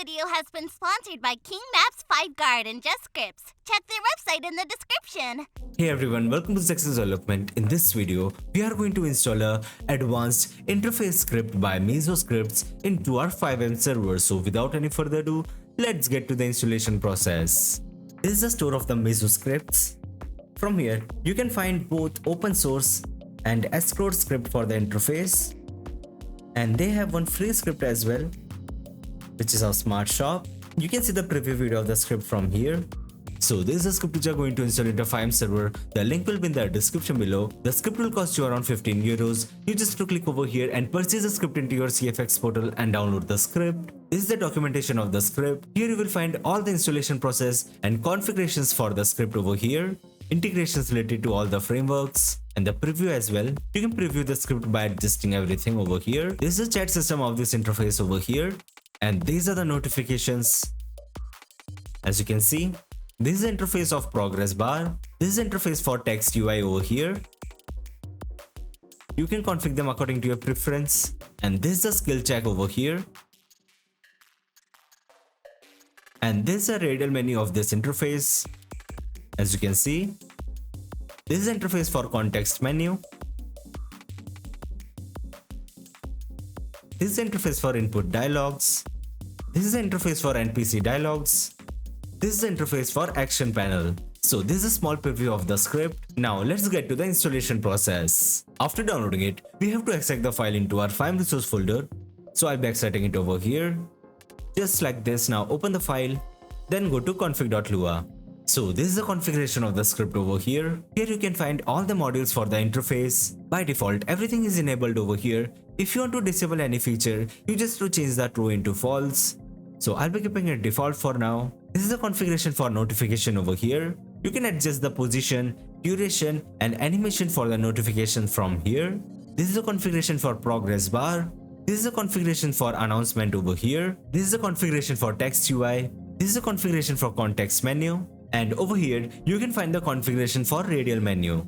video has been sponsored by King Maps, FiveGuard, and JustScripts. Check their website in the description. Hey everyone, welcome to Zexus development. In this video, we are going to install a advanced interface script by Mizu scripts into our FiveM server. So without any further ado, let's get to the installation process. This is the store of the Mizu scripts. From here, you can find both open source and escrow script for the interface. And they have one free script as well, which is our smart shop. You can see the preview video of the script from here. So this is a script which you are going to install into FiveM server. The link will be in the description below. The script will cost you around 15 euros. You just have to click over here and purchase the script into your CFX portal and download the script. This is the documentation of the script. Here you will find all the installation process and configurations for the script over here. Integrations related to all the frameworks and the preview as well. You can preview the script by adjusting everything over here. This is the chat system of this interface over here. And these are the notifications. As you can see, this is the interface of progress bar. This is the interface for text UI over here. You can configure them according to your preference. And this is the skill check over here. And this is a radial menu of this interface. As you can see, this is the interface for context menu. This is the interface for input dialogues. This is the interface for NPC dialogues. This is the interface for action panel. So this is a small preview of the script. Now let's get to the installation process. After downloading it, we have to extract the file into our FiveM resource folder. So I'll be extracting it over here. Just like this. Now open the file, then go to config.lua. So this is the configuration of the script over here. Here you can find all the modules for the interface. By default, everything is enabled over here. If you want to disable any feature, you just have to change that true into false. So I'll be keeping it default for now. This is the configuration for notification over here. You can adjust the position, duration, and animation for the notification from here. This is the configuration for progress bar. This is the configuration for announcement over here. This is the configuration for text UI. This is the configuration for context menu. And over here, you can find the configuration for radial menu.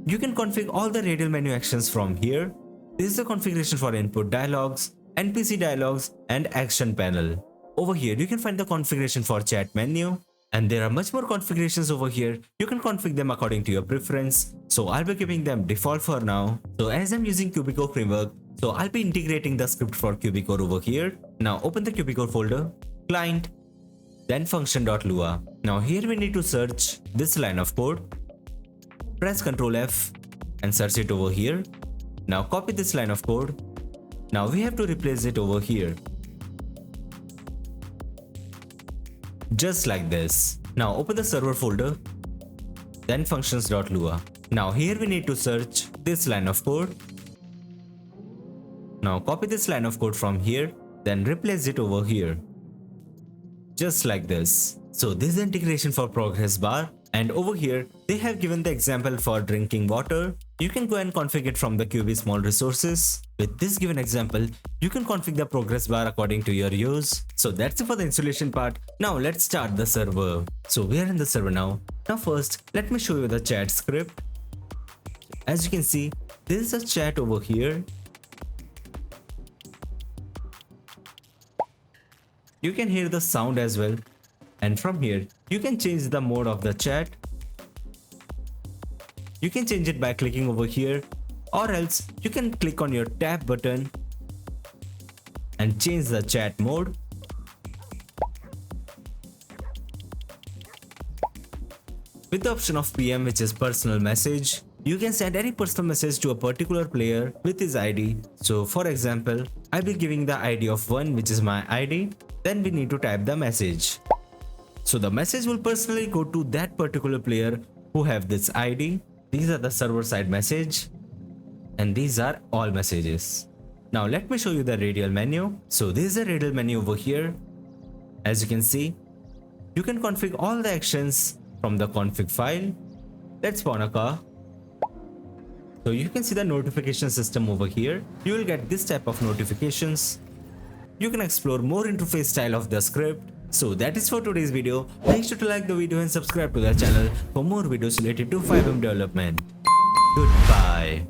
You can configure all the radial menu actions from here. This is the configuration for input dialogues, NPC dialogues, and action panel. Over here, you can find the configuration for chat menu. And there are much more configurations over here. You can configure them according to your preference. So I'll be keeping them default for now. So as I'm using QBCore framework, so I'll be integrating the script for QBCore over here. Now open the QBCore folder, client, then function.lua. Now here we need to search this line of code. Press Ctrl F and search it over here. Now copy this line of code. Now we have to replace it over here. Just like this. Now open the server folder, then functions.lua. Now here we need to search this line of code. Now copy this line of code from here, then replace it over here. Just like this. So this is the integration for progress bar, and over here they have given the example for drinking water. You can go and configure it from the QB small resources. With this given example, you can configure the progress bar according to your use. So that's it for the installation part. Now let's start the server. So we are in the server now. Now first, let me show you the chat script. As you can see, this is a chat over here. You can hear the sound as well. And from here, you can change the mode of the chat. You can change it by clicking over here, or else you can click on your tab button and change the chat mode. With the option of PM, which is personal message, you can send any personal message to a particular player with his ID. So for example, I'll be giving the ID of 1, which is my ID. Then we need to type the message. So the message will personally go to that particular player who have this ID. These are the server side message. And these are all messages. Now let me show you the radial menu. So this is a radial menu over here. As you can see, you can configure all the actions from the config file. Let's spawn a car. So you can see the notification system over here. You will get this type of notifications. You can explore more interface style of the script. So that is for today's video. Make sure to like the video and subscribe to the channel for more videos related to FiveM development. Goodbye.